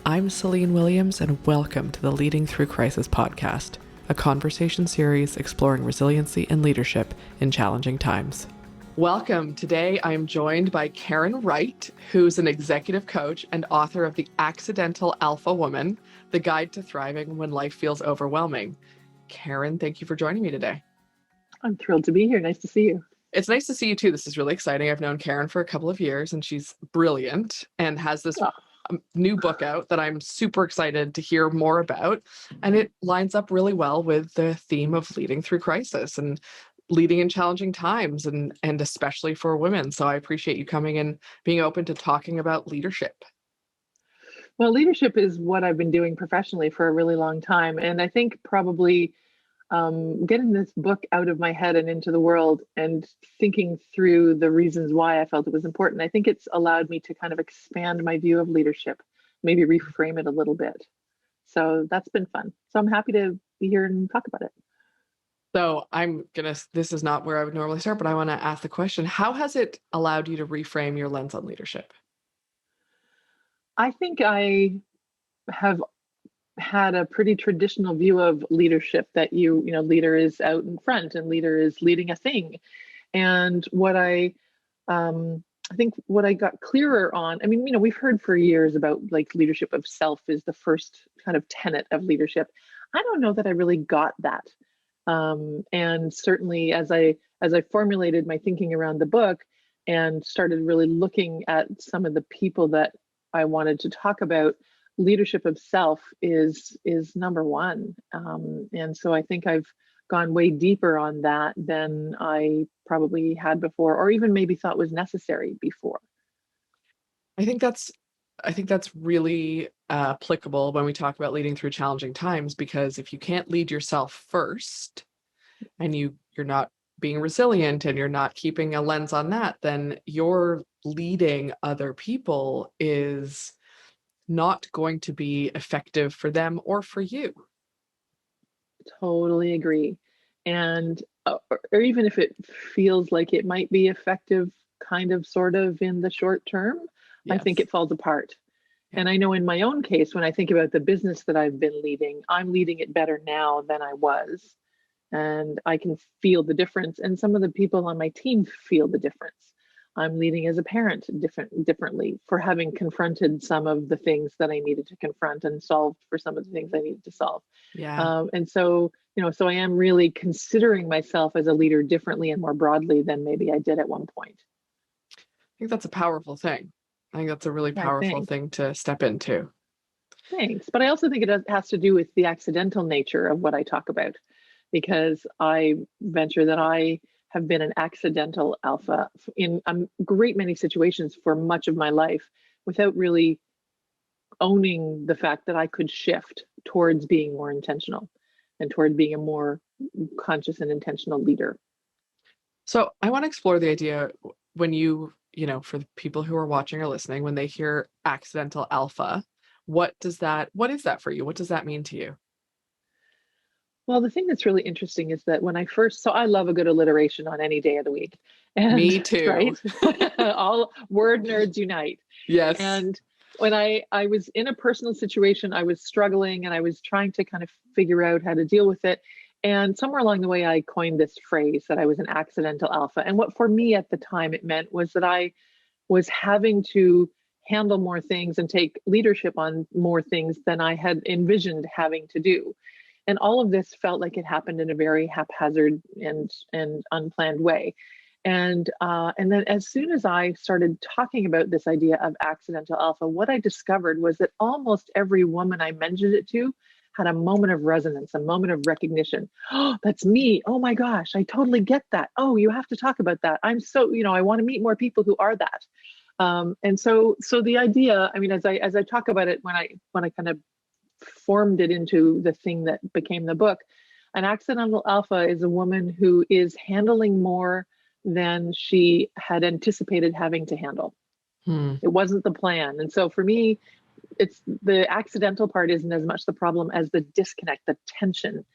I'm Celine Williams, and welcome to the Leading Through Crisis podcast, a conversation series exploring resiliency and leadership in challenging times. Welcome. Today, I'm joined by Karen Wright, who's an executive coach and author of The Accidental Alpha Woman, The Guide to Thriving When Life Feels Overwhelming. Karen, thank you for joining me today. I'm thrilled to be here. Nice to see you. It's nice to see you too. This is really exciting. I've known Karen for a couple of years, and she's brilliant and has this new book out that I'm super excited to hear more about. And it lines up really well with the theme of leading through crisis and leading in challenging times, and especially for women. So I appreciate you coming and being open to talking about leadership. Well, leadership is what I've been doing professionally for a really long time. And I think probably getting this book out of my head and into the world and thinking through the reasons why I felt it was important, I think it's allowed me to kind of expand my view of leadership, maybe reframe it a little bit. So that's been fun. So I'm happy to be here and talk about it. So this is not where I would normally start, but I want to ask the question, how has it allowed you to reframe your lens on leadership? I think I have had a pretty traditional view of leadership that leader is out in front and leader is leading a thing. And what I think what I got clearer on, we've heard for years about like leadership of self is the first kind of tenet of leadership. I don't know that I really got that. And certainly as I formulated my thinking around the book and started really looking at some of the people that I wanted to talk about, leadership of self is number one. And so I think I've gone way deeper on that than I probably had before, or even maybe thought was necessary before. I think that's really applicable when we talk about leading through challenging times, because if you can't lead yourself first and you're not being resilient and you're not keeping a lens on that, then your leading other people is not going to be effective for them or for you. Totally agree. And or even if it feels like it might be effective kind of sort of in the short term, yes, I think it falls apart. Yeah. And I know in my own case, when I think about the business that I've been leading, I'm leading it better now than I was. And I can feel the difference. And some of the people on my team feel the difference. I'm leading as a parent differently for having confronted some of the things that I needed to confront and solved for some of the things I needed to solve. Yeah. And so, so I am really considering myself as a leader differently and more broadly than maybe I did at one point. I think that's a powerful thing. I think that's a really powerful thing to step into. Thanks. But I also think it has to do with the accidental nature of what I talk about, because I venture that I have been an accidental alpha in a great many situations for much of my life without really owning the fact that I could shift towards being more intentional and toward being a more conscious and intentional leader. So I want to explore the idea when for the people who are watching or listening, when they hear accidental alpha, what is that for you? What does that mean to you? Well, the thing that's really interesting is that when I love a good alliteration on any day of the week. And, me too. Right? All word nerds unite. Yes. And when I was in a personal situation, I was struggling and I was trying to kind of figure out how to deal with it. And somewhere along the way, I coined this phrase that I was an accidental alpha. And what for me at the time it meant was that I was having to handle more things and take leadership on more things than I had envisioned having to do. And all of this felt like it happened in a very haphazard and unplanned way. And then as soon as I started talking about this idea of accidental alpha, what I discovered was that almost every woman I mentioned it to had a moment of resonance, a moment of recognition. Oh, that's me. Oh my gosh, I totally get that. Oh, you have to talk about that. I'm so, I want to meet more people who are that. And so the idea, as I talk about it, when I kind of formed it into the thing that became the book, an accidental alpha is a woman who is handling more than she had anticipated having to handle. It wasn't the plan. And so for me, it's the accidental part isn't as much the problem as the disconnect, the tension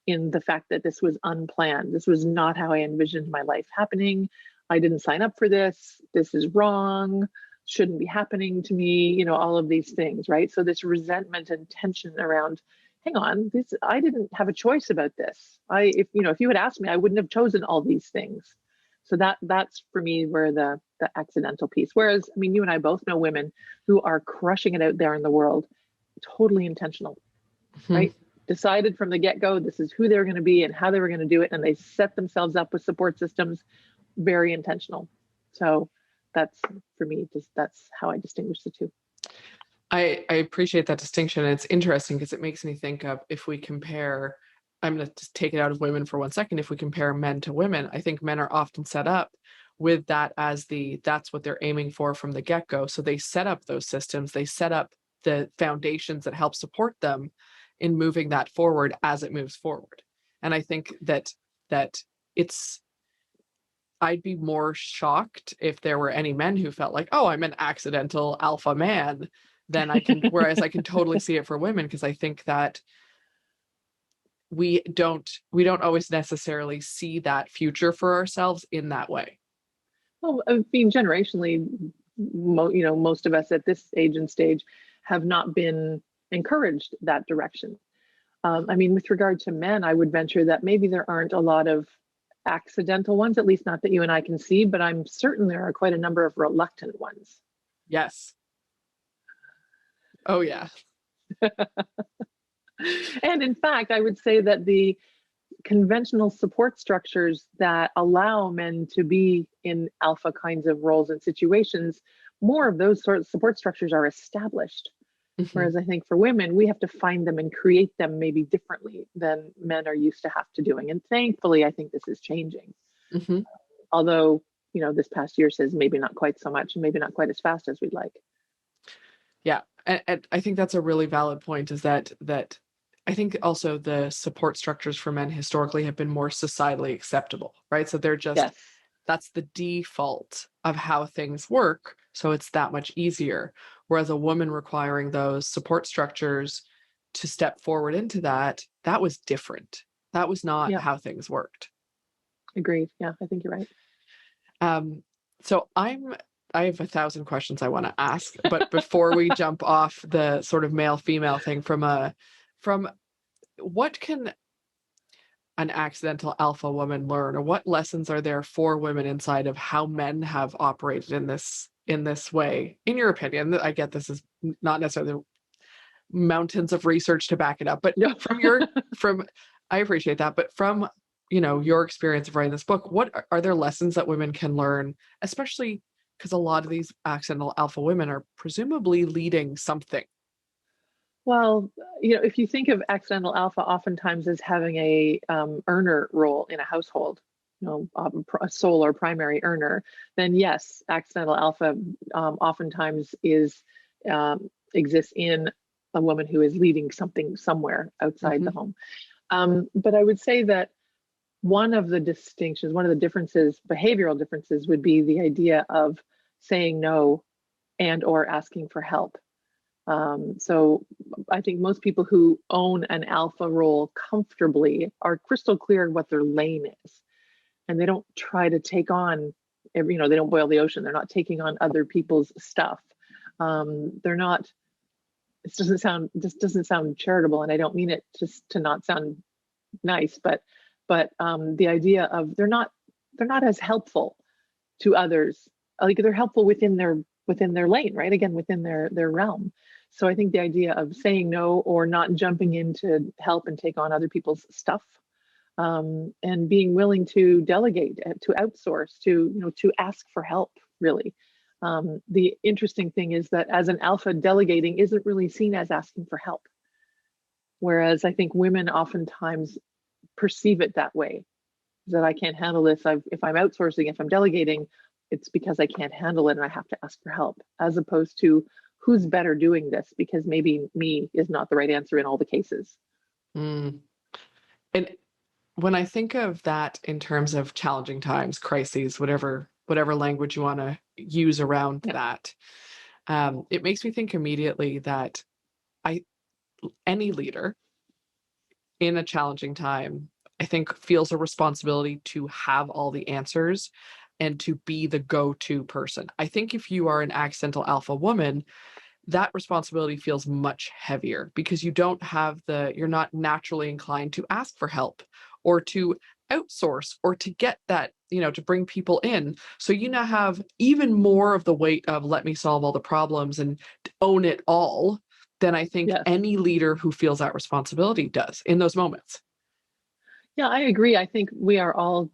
in the fact that this was unplanned. This was not how I envisioned my life happening. I didn't sign up for this. This is wrong. shouldn't be happening to me, all of these things, right? So this resentment and tension around, hang on, I didn't have a choice about this. If you had asked me, I wouldn't have chosen all these things. So that's for me where the accidental piece. Whereas, I mean, you and I both know women who are crushing it out there in the world, totally intentional, Mhm. right? Decided from the get-go, this is who they were going to be and how they were going to do it. And they set themselves up with support systems, very intentional. So that's, for me, that's how I distinguish the two. I appreciate that distinction. And it's interesting because it makes me think of, if we compare, I'm going to just take it out of women for 1 second. If we compare men to women, I think men are often set up with that as that's what they're aiming for from the get-go. So they set up those systems, they set up the foundations that help support them in moving that forward as it moves forward. And I think that it's I'd be more shocked if there were any men who felt like, oh, I'm an accidental alpha man, then whereas I can totally see it for women, because I think that we don't always necessarily see that future for ourselves in that way. Well, I mean, generationally, most of us at this age and stage have not been encouraged that direction. I mean, with regard to men, I would venture that maybe there aren't a lot of accidental ones, at least not that you and I can see, but I'm certain there are quite a number of reluctant ones. Yes. Oh yeah. And in fact, I would say that the conventional support structures that allow men to be in alpha kinds of roles and situations, more of those sorts of support structures are established. Mhm. Whereas I think for women, we have to find them and create them maybe differently than men are used to have to doing. And thankfully, I think this is changing. Mhm. Although, this past year says maybe not quite so much and maybe not quite as fast as we'd like. Yeah. And I think that's a really valid point, is that I think also the support structures for men historically have been more societally acceptable, right? So Yes. that's the default of how things work. So it's that much easier. Whereas a woman requiring those support structures to step forward into that was different. That was not Yeah. how things worked. Agreed. Yeah, I think you're right. Um, so I have 1,000 questions I want to ask, but before we jump off the sort of male female thing, from what can an accidental alpha woman learn, or what lessons are there for women inside of how men have operated in this way, in your opinion? I get this is not necessarily mountains of research to back it up, but No. from I appreciate that, but from your experience of writing this book, what are there lessons that women can learn, especially because a lot of these accidental alpha women are presumably leading something. Well, if you think of accidental alpha oftentimes as having a earner role in a household, a sole or primary earner, then yes, accidental alpha oftentimes exists in a woman who is leading something somewhere outside the Mhm. home. But I would say that one of the distinctions, one of the differences, behavioral differences, would be the idea of saying no and or asking for help. So I think most people who own an alpha role comfortably are crystal clear what their lane is, and they don't try to take on they don't boil the ocean. They're not taking on other people's stuff. They're not. This doesn't sound charitable, and I don't mean it just to not sound nice, but the idea of they're not as helpful to others. Like, they're helpful within their lane, right? Again, within their realm. So I think the idea of saying no or not jumping in to help and take on other people's stuff, and being willing to delegate, to outsource, to ask for help, really. The interesting thing is that as an alpha, delegating isn't really seen as asking for help, whereas I think women oftentimes perceive it that way, that I can't handle this. If I'm outsourcing, if I'm delegating, it's because I can't handle it and I have to ask for help, as opposed to who's better doing this, because maybe me is not the right answer in all the cases. Mm. And when I think of that in terms of challenging times, crises, whatever language you want to use around Yeah. that, it makes me think immediately that I any leader in a challenging time, I think, feels a responsibility to have all the answers, and to be the go-to person. I think if you are an accidental alpha woman, that responsibility feels much heavier because you don't have you're not naturally inclined to ask for help or to outsource or to get that, to bring people in. So you now have even more of the weight of let me solve all the problems and own it all than I think Yes. any leader who feels that responsibility does in those moments. Yeah, I agree. I think we are all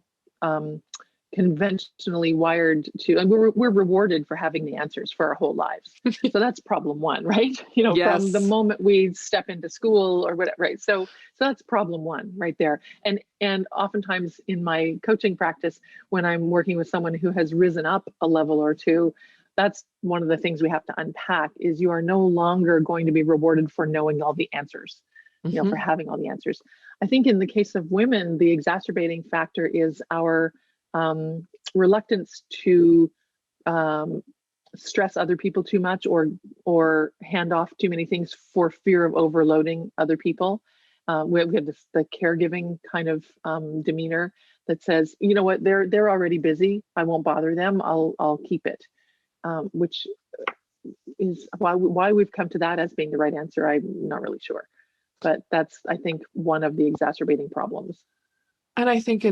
conventionally wired to, and we're rewarded for having the answers for our whole lives. So that's problem one, right? From the Yes. moment we step into school or whatever, right? So that's problem one right there. And oftentimes in my coaching practice, when I'm working with someone who has risen up a level or two, that's one of the things we have to unpack is you are no longer going to be rewarded for knowing all the answers, for Hmm. having all the answers. I think in the case of women, the exacerbating factor is our reluctance to stress other people too much or hand off too many things for fear of overloading other people. We have the caregiving kind of demeanor that says, you know what, they're already busy. I won't bother them. I'll keep it, which is why we've come to that as being the right answer. I'm not really sure, but that's, I think, one of the exacerbating problems. And I think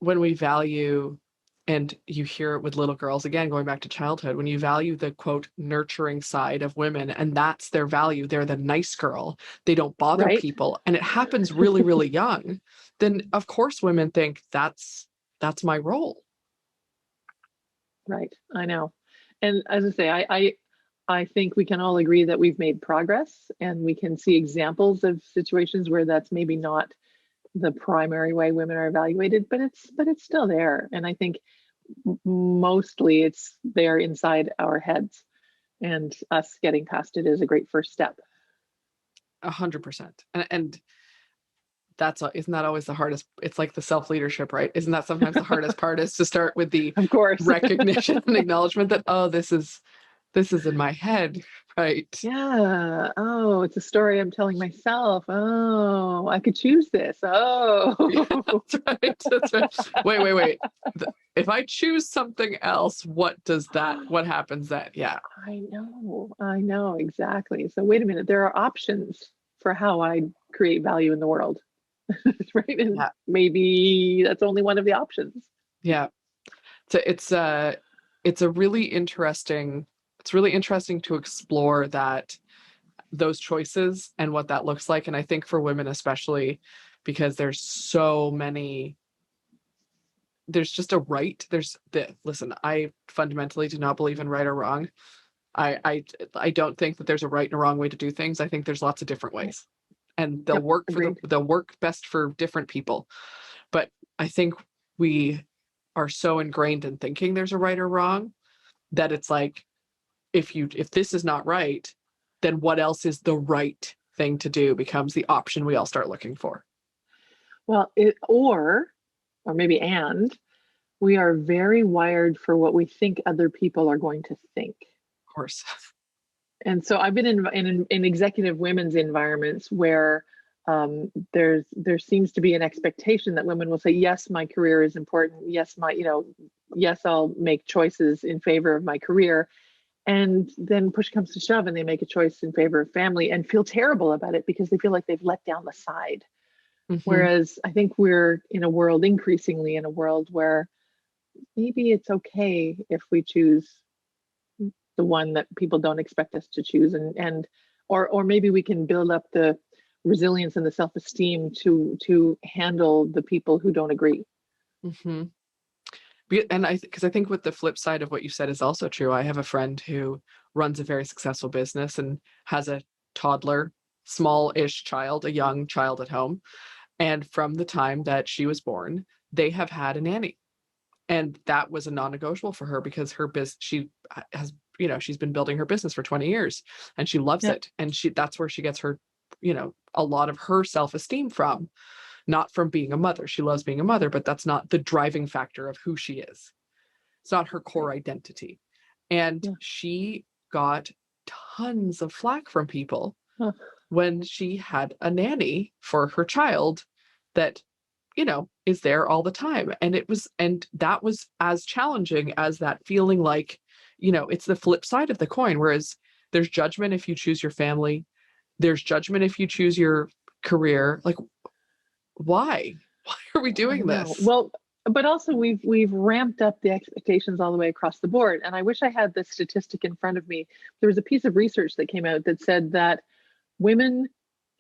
when we value, and you hear it with little girls, again, going back to childhood, when you value the quote, nurturing side of women, and that's their value, they're the nice girl, they don't bother Right. people, and it happens really, really young, then of course women think that's my role. Right. I know. And as I say, I think we can all agree that we've made progress and we can see examples of situations where that's maybe not the primary way women are evaluated, but it's still there. And I think mostly it's there inside our heads, and us getting past it is a great first step. 100%. And isn't that always the hardest? It's like the self-leadership, right? Isn't that sometimes the hardest part is to start with the Of course. recognition and acknowledgement that, oh, this is in my head, right? Yeah. Oh, it's a story I'm telling myself. Oh, I could choose this. Yeah, Oh. that's right. That's right. Wait. If I choose something else, what happens then? Yeah. I know exactly. So wait a minute, there are options for how I create value in the world, right? And Yeah. maybe that's only one of the options. Yeah. So it's really interesting to explore those choices and what that looks like. And I think for women especially, because there's just a right. Listen, I fundamentally do not believe in right or wrong. I don't think that there's a right and a wrong way to do things. I think there's lots of different ways, and Yep, agreed. they'll work best for different people. But I think we are so ingrained in thinking there's a right or wrong that it's like, if this is not right, then what else is the right thing to do becomes the option we all start looking for. Well, or maybe we are very wired for what we think other people are going to think. Of course. And so I've been in executive women's environments where there seems to be an expectation that women will say, yes, my career is important. Yes, yes, I'll make choices in favor of my career. And then push comes to shove and they make a choice in favor of family and feel terrible about it because they feel like they've let down the side. Hmm. Whereas I think we're increasingly in a world where maybe it's okay if we choose the one that people don't expect us to choose, or maybe we can build up the resilience and the self-esteem to handle the people who don't agree. Hmm. And because I think with the flip side of what you said is also true. I have a friend who runs a very successful business and has a toddler, small-ish child, a young child at home. And from the time that she was born, they have had a nanny. And that was a non-negotiable for her because she has, she's been building her business for 20 years and she loves Yeah. it. And that's where she gets her, a lot of her self-esteem from, not from being a mother. She loves being a mother, but that's not the driving factor of who she is. It's not her core Right. identity. And Yeah. she got tons of flack from people Huh. when she had a nanny for her child that is there all the time. And that was as challenging as that feeling like, it's the flip side of the coin. Whereas there's judgment if you choose your family, there's judgment if you choose your career. Like, why? Why are we I doing know. this? Well, but also we've ramped up the expectations all the way across the board. And I wish I had the statistic in front of me. There was a piece of research that came out that said that women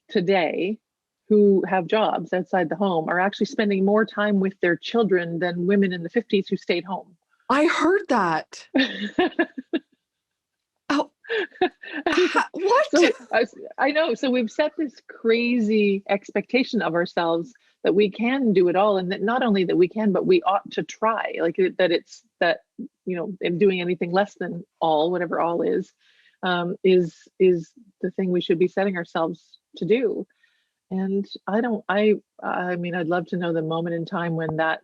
today who have jobs outside the home are actually spending more time with their children than women in the 50s who stayed home. I heard that. Oh, what? So I know. So we've set this crazy expectation of ourselves that we can do it all, and that not only that we can, but we ought to try. Like that, it's that and doing anything less than all, whatever all is the thing we should be setting ourselves to do. And I don't. I mean, I'd love to know the moment in time when that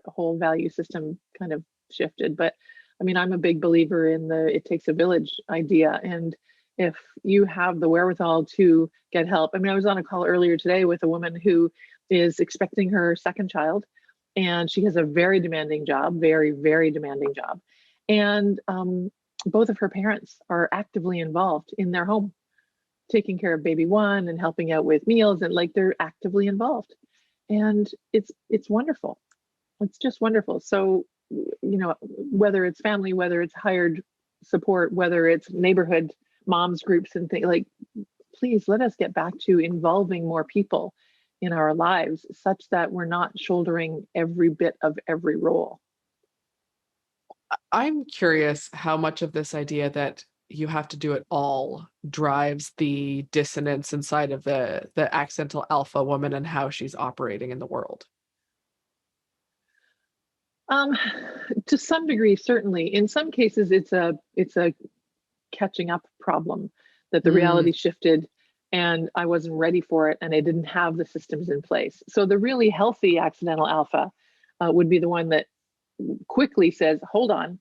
whole value system kind of shifted. But I mean, I'm a big believer in the it takes a village idea. And if you have the wherewithal to get help, I mean, I was on a call earlier today with a woman who is expecting her second child, and she has a very demanding job, very, very demanding job. And both of her parents are actively involved in their home, taking care of baby one and helping out with meals, and like they're actively involved. And it's wonderful. It's just wonderful. So, whether it's family, whether it's hired support, whether it's neighborhood moms groups and things, like, please let us get back to involving more people in our lives such that we're not shouldering every bit of every role. I'm curious how much of this idea that you have to do it all drives the dissonance inside of the accidental alpha woman and how she's operating in the world. Um, to some degree, certainly. In some cases, it's a catching up problem that the Mm, reality shifted and I wasn't ready for it and I didn't have the systems in place. So the really healthy accidental alpha would be the one that quickly says, hold on,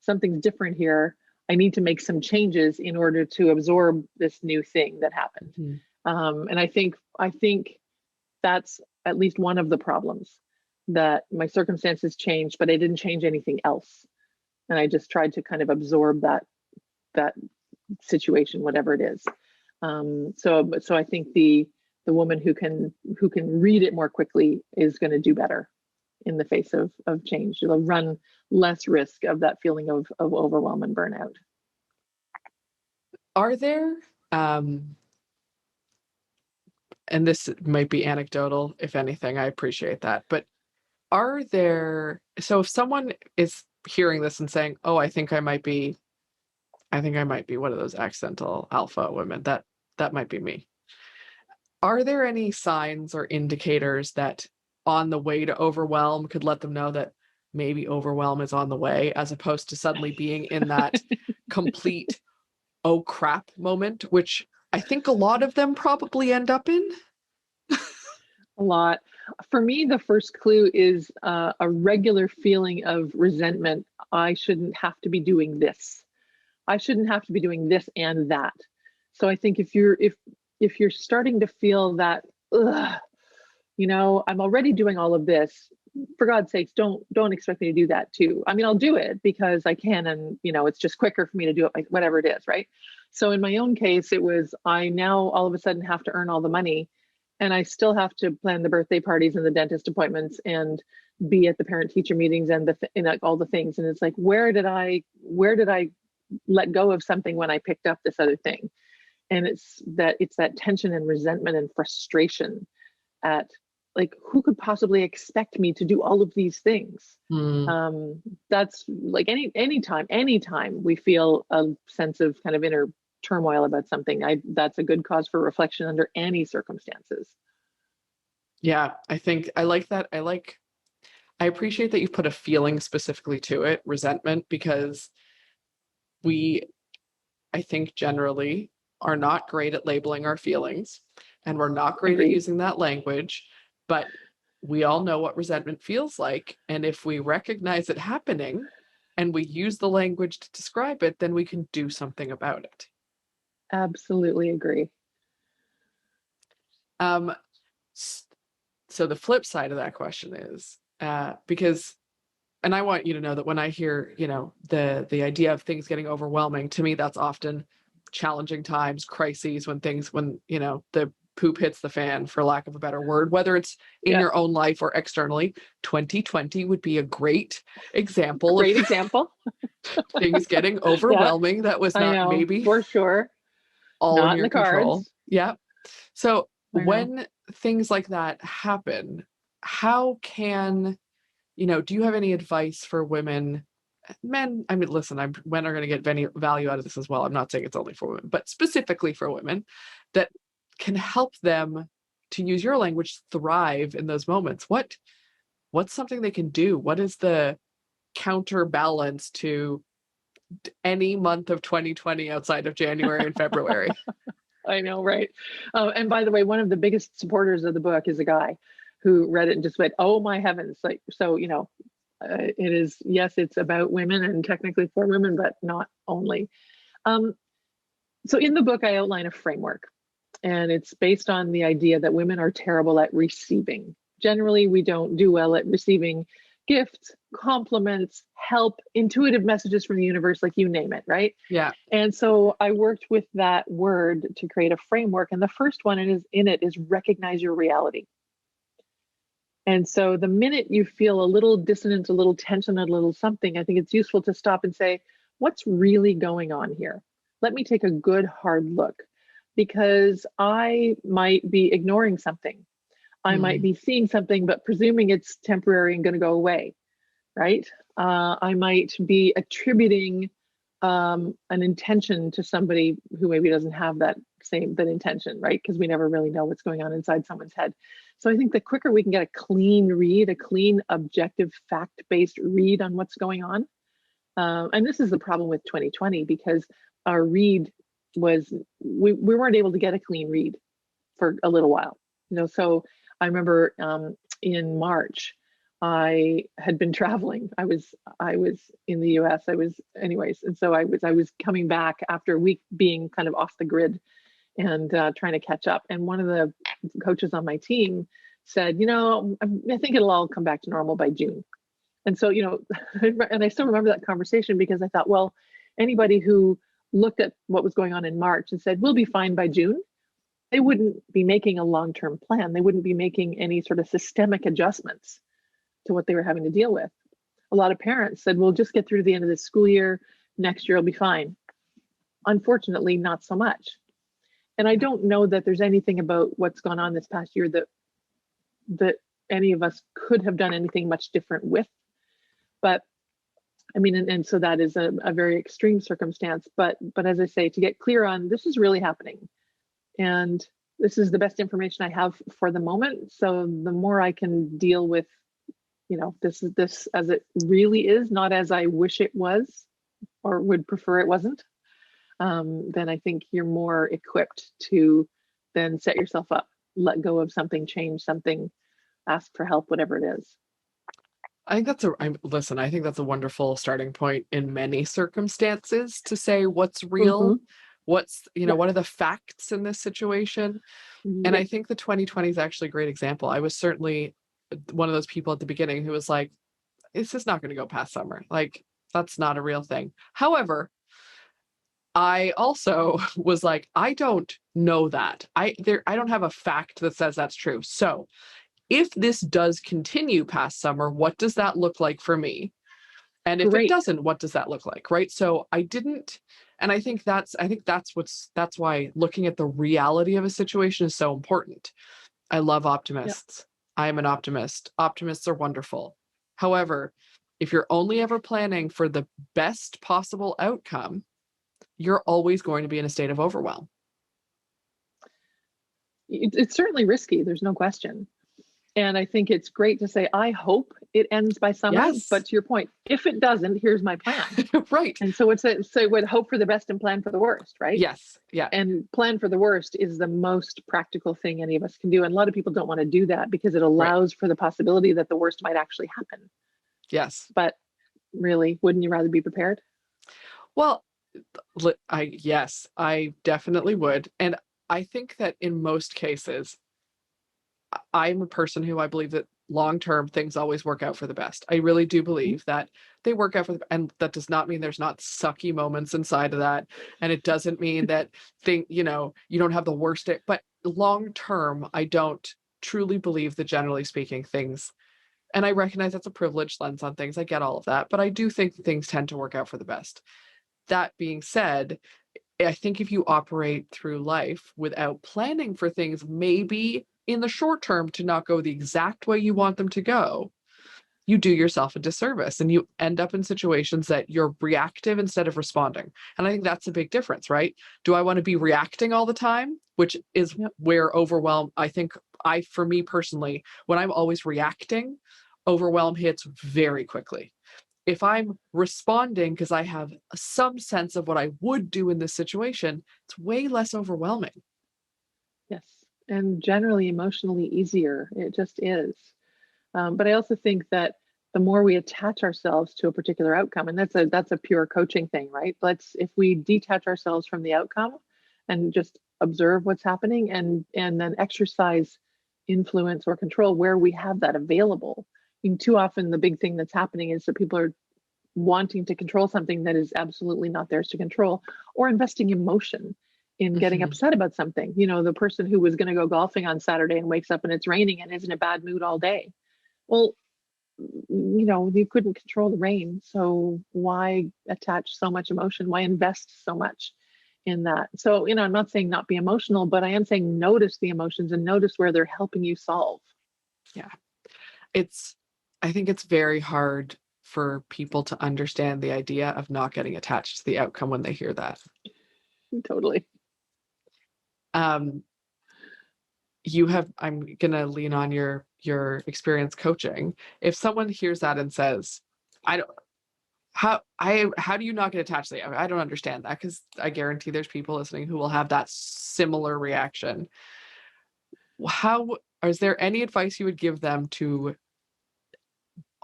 something's different here. I need to make some changes in order to absorb this new thing that happened. mhm. And I think that's at least one of the problems, that my circumstances changed, but I didn't change anything else. And I just tried to kind of absorb that situation, whatever it is. So I think the woman who can read it more quickly is going to do better in the face of change. You'll run less risk of that feeling of overwhelm and burnout. Are there, um, and this might be anecdotal, if anything, I appreciate that, but are there, so if someone is hearing this and saying, "Oh, I think I might be one of those accidental alpha women, that might be me." Are there any signs or indicators that on the way to overwhelm could let them know that maybe overwhelm is on the way, as opposed to suddenly being in that complete "oh crap" moment, which I think a lot of them probably end up in? A lot. For me, the first clue is a regular feeling of resentment. I shouldn't have to be doing this. I shouldn't have to be doing this and that. So I think if you're starting to feel that, ugh, I'm already doing all of this. For God's sakes, don't expect me to do that too. I mean, I'll do it because I can, and it's just quicker for me to do it, like whatever it is, right? So in my own case, it was I now all of a sudden have to earn all the money, and I still have to plan the birthday parties and the dentist appointments and be at the parent teacher meetings and like all the things. And it's like, where did I let go of something when I picked up this other thing? And it's that tension and resentment and frustration at, like, who could possibly expect me to do all of these things? Mm. That's like anytime we feel a sense of kind of inner turmoil about something, that's a good cause for reflection under any circumstances. Yeah, I think I like that. I appreciate that you put a feeling specifically to it, resentment, because we, I think, generally are not great at labeling our feelings, and we're not great at Agreed. using that language, but we all know what resentment feels like. And if we recognize it happening and we use the language to describe it, then we can do something about it. Absolutely agree. Um, s- So the flip side of that question is, because, and I want you to know that when I hear, the idea of things getting overwhelming, to me, that's often challenging times, crises, when the poop hits the fan, for lack of a better word, whether it's in Yeah. your own life or externally. 2020 would be a great example of Great example. things getting Yeah, overwhelming that was I not know, maybe for sure. all in Not in your the control. cards. Yeah. So I know. when things like that happen, how can, do you have any advice for women, men? I mean, listen, men are going to get value out of this as well. I'm not saying it's only for women, but specifically for women, that can help them, to use your language, thrive in those moments. What's something they can do? What is the counterbalance to any month of 2020 outside of January and February? I know, right? And by the way, one of the biggest supporters of the book is a guy who read it and just went, "Oh my heavens!" Like, so it is, yes, it's about women and technically for women, but not only. Um, so in the book, I outline a framework, and it's based on the idea that women are terrible at receiving. Generally, we don't do well at receiving gifts, compliments, help, intuitive messages from the universe, like you name it, right? Yeah. And so I worked with that word to create a framework. And the first one is recognize your reality. And so the minute you feel a little dissonance, a little tension, a little something, I think it's useful to stop and say, what's really going on here? Let me take a good hard look, because I might be ignoring something. I might be seeing something, but presuming it's temporary and going to go away, right? I might be attributing an intention to somebody who maybe doesn't have that intention, right? Because we never really know what's going on inside someone's head. So I think the quicker we can get a clean read, a clean, objective, fact-based read on what's going on. And this is the problem with 2020, because our read was, we weren't able to get a clean read for a little while. So I remember in March, I had been traveling. I was in the US. And so I was coming back after a week being kind of off the grid and trying to catch up. And one of the coaches on my team said, I think it'll all come back to normal by June. And so, and I still remember that conversation, because I thought, well, anybody who looked at what was going on in March and said, we'll be fine by June, they wouldn't be making a long-term plan. They wouldn't be making any sort of systemic adjustments to what they were having to deal with. A lot of parents said, we'll just get through to the end of this school year. Next year will be fine. Unfortunately, not so much. And I don't know that there's anything about what's gone on this past year that any of us could have done anything much different with. But I mean, and so that is a very extreme circumstance. But as I say, to get clear on, this is really happening. And this is the best information I have for the moment. So the more I can deal with, this as it really is, not as I wish it was or would prefer it wasn't, then I think you're more equipped to then set yourself up, let go of something, change something, ask for help, whatever it is. I think I think that's a wonderful starting point in many circumstances, to say what's real, what's, what are the facts in this situation. And I think the 2020 is actually a great example. I was certainly one of those people at the beginning who was like, this is not going to go past summer. Like, that's not a real thing. However, I also was like, I don't know that. I don't have a fact that says that's true. So if this does continue past summer, what does that look like for me? And if it doesn't, what does that look like? Right. So I didn't, and I think that's why looking at the reality of a situation is so important. I love optimists. I am an optimist. Optimists are wonderful. However, if you're only ever planning for the best possible outcome, you're always going to be in a state of overwhelm. It's certainly risky. There's no question. And I think it's great to say, I hope it ends by summer. Yes. But to your point, if it doesn't, here's my plan. Right. And so hope for the best and plan for the worst, right? Yes. Yeah. And plan for the worst is the most practical thing any of us can do. And a lot of people don't want to do that because it allows for the possibility that the worst might actually happen. Yes. But really, wouldn't you rather be prepared? Well, yes, I definitely would. And I think that in most cases, I'm a person who I believe that long-term things always work out for the best. I really do believe that they work out for the, and that does not mean there's not sucky moments inside of that. And it doesn't mean that you don't have the worst day, but long-term, I don't truly believe that generally speaking things, and I recognize that's a privileged lens on things. I get all of that, but I do think that things tend to work out for the best. That being said, I think if you operate through life without planning for things, maybe in the short term to not go the exact way you want them to go, you do yourself a disservice and you end up in situations that you're reactive instead of responding. And I think that's a big difference, right? Do I want to be reacting all the time? Which is Yep. where overwhelm, I think for me personally, when I'm always reacting, overwhelm hits very quickly. If I'm responding because I have some sense of what I would do in this situation, it's way less overwhelming. Yes. And generally emotionally easier. It just is. But I also think that the more we attach ourselves to a particular outcome, and that's a pure coaching thing, right? If we detach ourselves from the outcome and just observe what's happening and then exercise influence or control where we have that available. Too often the big thing that's happening is that people are wanting to control something that is absolutely not theirs to control, or investing emotion in getting Mhm. upset about something. The person who was going to go golfing on Saturday and wakes up and it's raining and is in a bad mood all day. Well, you couldn't control the rain. So why attach so much emotion? Why invest so much in that? So, I'm not saying not be emotional, but I am saying notice the emotions and notice where they're helping you solve. Yeah. It's I think it's very hard for people to understand the idea of not getting attached to the outcome when they hear that. Totally. Um, I'm gonna lean on your experience coaching. If someone hears that and says, I don't how do you not get attached to the I don't understand that, because I guarantee there's people listening who will have that similar reaction. How is there any advice you would give them to,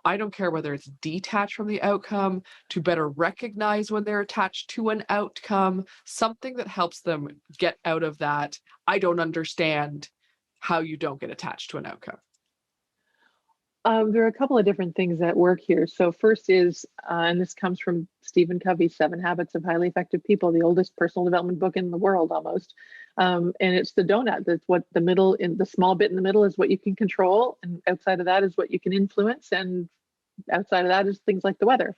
I don't care whether it's detached from the outcome, to better recognize when they're attached to an outcome, something that helps them get out of that, I don't understand how you don't get attached to an outcome? There are a couple of different things that work here. So first is, and this comes from Stephen Covey's Seven Habits of Highly Effective People, the oldest personal development book in the world almost. And it's the donut. That's what the middle, in the small bit in the middle is what you can control. And outside of that is what you can influence. And outside of that is things like the weather.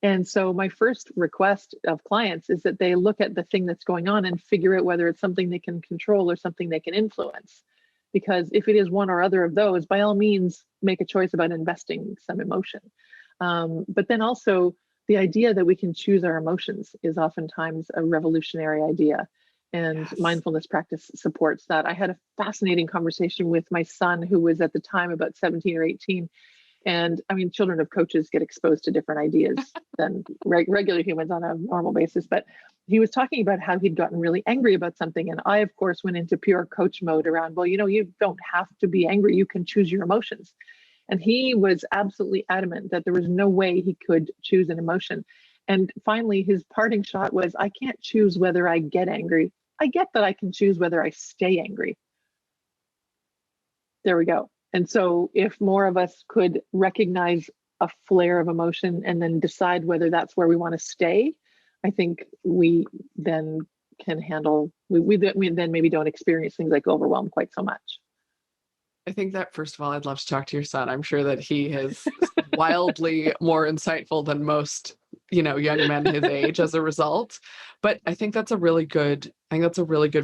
And so my first request of clients is that they look at the thing that's going on and figure out whether it's something they can control or something they can influence. Because if it is one or other of those, by all means, make a choice about investing some emotion. But then also, the idea that we can choose our emotions is oftentimes a revolutionary idea. And Yes. mindfulness practice supports that. I had a fascinating conversation with my son, who was at the time about 17 or 18, and I mean, children of coaches get exposed to different ideas than regular humans on a normal basis. But he was talking about how he'd gotten really angry about something. And I, of course, went into pure coach mode around, well, you don't have to be angry. You can choose your emotions. And he was absolutely adamant that there was no way he could choose an emotion. And finally, his parting shot was, I can't choose whether I get angry. I get that I can choose whether I stay angry. There we go. And so if more of us could recognize a flare of emotion and then decide whether that's where we want to stay, I think we then can handle, we then maybe don't experience things like overwhelm quite so much. I think that, first of all, I'd love to talk to your son. I'm sure that he is wildly more insightful than most, young men his age as a result. But I think that's a really good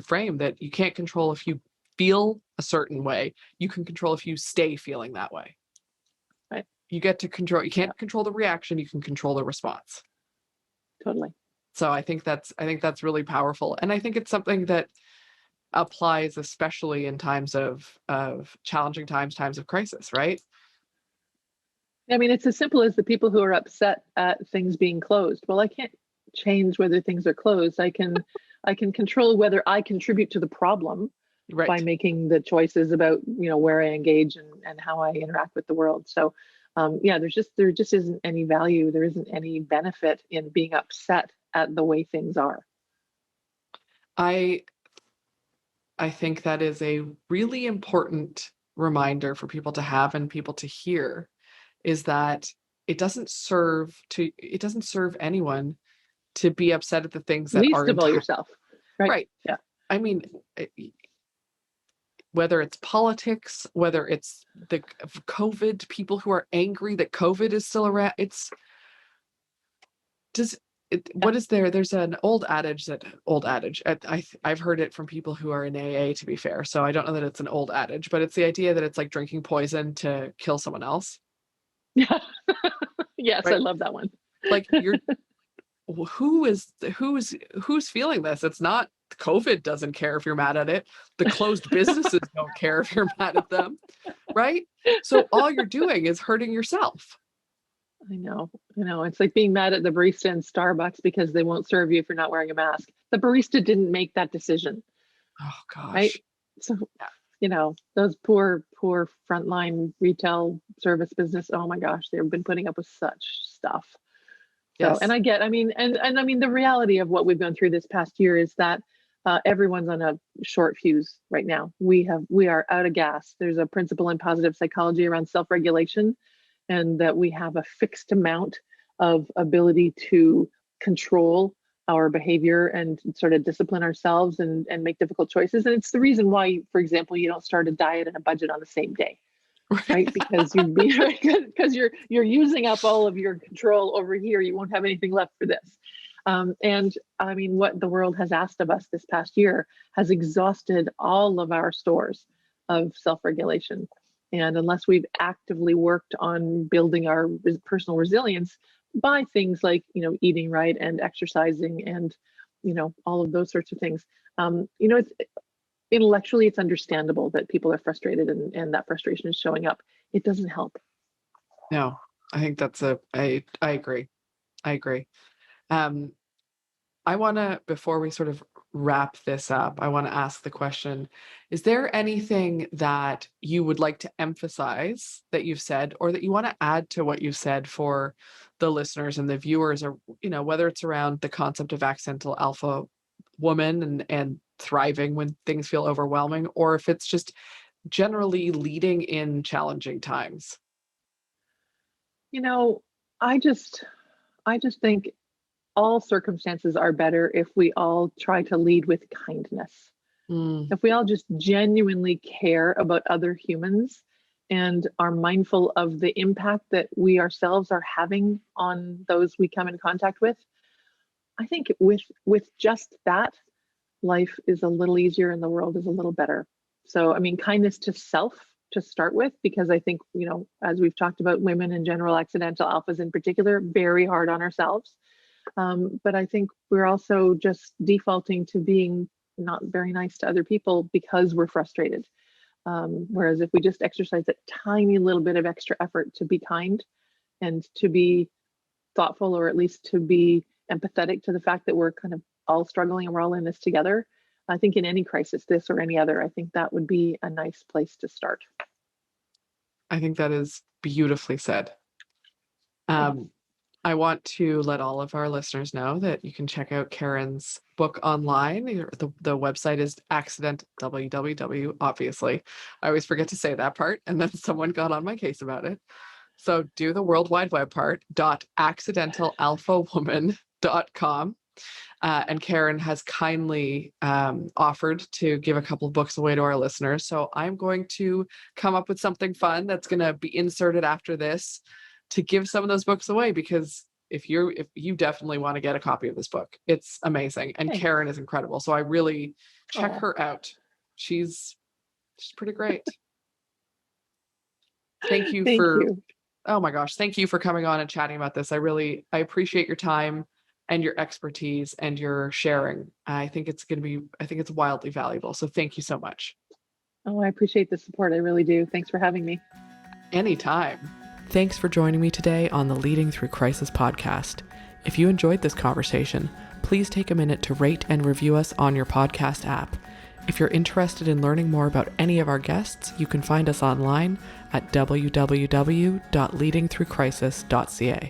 frame, that you can't control if you feel a certain way. You can control if you stay feeling that way. Right. You Yeah, can't control the reaction, you can control the response. totally. So I think that's really powerful. And I think it's something that applies especially in times of challenging times of crisis, right? I mean, it's as simple as the people who are upset at things being closed. Well, I can't change whether things are closed. I can control whether I contribute to the problem by Right. making the choices about where I engage and how I interact with the world. So yeah, there just isn't any value. There isn't any benefit in being upset at the way things are. I I think that is a really important reminder for people to have and people to hear is that it doesn't serve anyone to be upset at the things that are Least of all yourself. Right. right. Yeah. I mean, whether it's politics, whether it's the COVID, people who are angry that COVID is still around, what is there? There's an old adage I've heard it from people who are in AA, to be fair. So I don't know that it's an old adage, but it's the idea that it's like drinking poison to kill someone else. Yeah. Yes, right? I love that one. Like who's feeling this? It's not COVID doesn't care if you're mad at it. The closed businesses don't care if you're mad at them, right? So all you're doing is hurting yourself. I know. It's like being mad at the barista in Starbucks because they won't serve you if you're not wearing a mask. The barista didn't make that decision. Oh gosh. Right? So, those poor frontline retail service business, oh my gosh, they've been putting up with such stuff. So, yes. and the reality of what we've gone through this past year is that everyone's on a short fuse right now. We are out of gas. There's a principle in positive psychology around self-regulation, and that we have a fixed amount of ability to control our behavior and sort of discipline ourselves and make difficult choices. And it's the reason why, for example, you don't start a diet and a budget on the same day, right? Because you're using up all of your control over here. You won't have anything left for this. And I mean, what the world has asked of us this past year has exhausted all of our stores of self-regulation. And unless we've actively worked on building our personal resilience by things like, eating right and exercising and, all of those sorts of things, it's intellectually, it's understandable that people are frustrated and that frustration is showing up. It doesn't help. No, I think I agree. I agree. I want to, before we sort of wrap this up, I want to ask the question, is there anything that you would like to emphasize that you've said, or that you want to add to what you said for the listeners and the viewers, or, whether it's around the concept of accidental alpha woman and thriving when things feel overwhelming, or if it's just generally leading in challenging times? I just think all circumstances are better if we all try to lead with kindness. If we all just genuinely care about other humans and are mindful of the impact that we ourselves are having on those we come in contact with, I think with just that, life is a little easier and the world is a little better. So, I mean, kindness to self to start with, because I think, as we've talked about, women in general, accidental alphas in particular, very hard on ourselves. But I think we're also just defaulting to being not very nice to other people because we're frustrated. Whereas if we just exercise a tiny little bit of extra effort to be kind and to be thoughtful, or at least to be empathetic to the fact that we're kind of all struggling and we're all in this together, I think in any crisis, this or any other, I think that would be a nice place to start. I think that is beautifully said. I want to let all of our listeners know that you can check out Karen's book online. The website is www, obviously. I always forget to say that part, and then someone got on my case about it. So do the World Wide Web part, .accidentalalphawoman.com. And Karen has kindly offered to give a couple of books away to our listeners. So I'm going to come up with something fun that's going to be inserted after this to give some of those books away, because if you definitely want to get a copy of this book, it's amazing. And Thanks. Karen is incredible. So I really check her out. She's pretty great. Thank you. Oh my gosh. Thank you for coming on and chatting about this. I appreciate your time and your expertise and your sharing. I think it's wildly valuable. So thank you so much. Oh, I appreciate the support. I really do. Thanks for having me. Anytime. Thanks for joining me today on the Leading Through Crisis podcast. If you enjoyed this conversation, please take a minute to rate and review us on your podcast app. If you're interested in learning more about any of our guests, you can find us online at www.leadingthroughcrisis.ca.